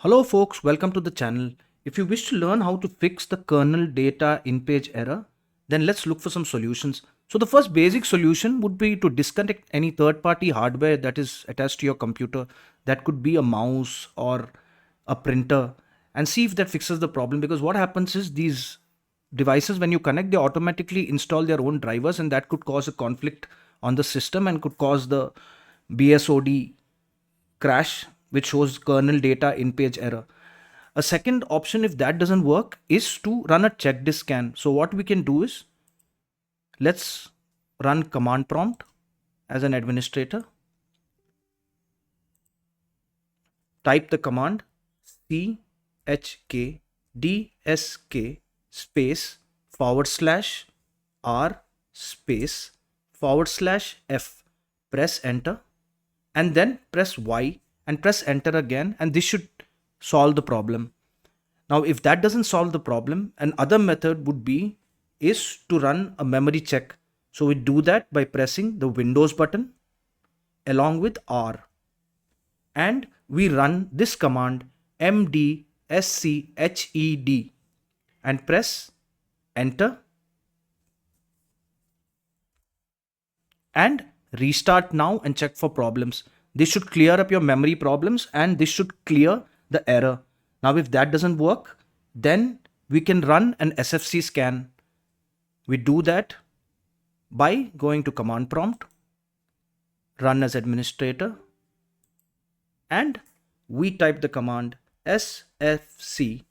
Hello folks, welcome to the channel. If you wish to learn how to fix the kernel data in-page error, then let's look for some solutions. So the first basic solution would be to disconnect any third-party hardware that is attached to your computer. That could be a mouse or a printer, and see if that fixes the problem, because what happens is these devices, when you connect, they automatically install their own drivers, and that could cause a conflict on the system and could cause the BSOD crash, which shows kernel data in page error. A second option, if that doesn't work, is to run a check disk scan. So what we can do is, let's run command prompt as an administrator. Type the command chkdsk space /r space /f. Press enter and then press Y and press enter again, and this should solve the problem. Now if that doesn't solve the problem, another method would be is to run a memory check. So we do that by pressing the Windows button along with R, and we run this command mdsched and press enter and restart now and check for problems. This should clear up your memory problems and this should clear the error. Now if that doesn't work, then we can run an SFC scan. We do that by going to command prompt, run as administrator, and we type the command sfc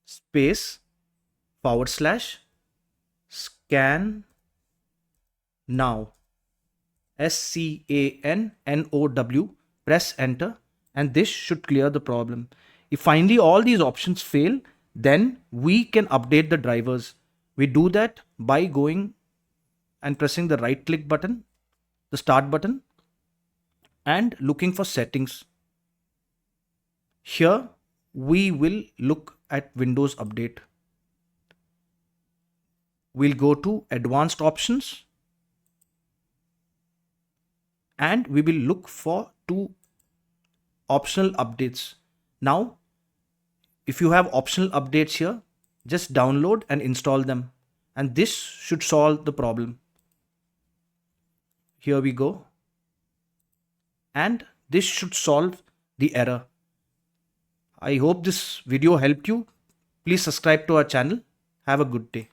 space /scan now, SCANNOW, press enter, and this should clear the problem. If finally all these options fail, then we can update the drivers. We do that by going and pressing the right click button, the start button, and looking for settings. Here we will look at Windows Update. We'll go to advanced options and we will look for two optional updates. Now, if you have optional updates here, just download and install them, and this should solve the problem. Here we go, and this should solve the error. I hope this video helped you. Please subscribe to our channel. Have a good day.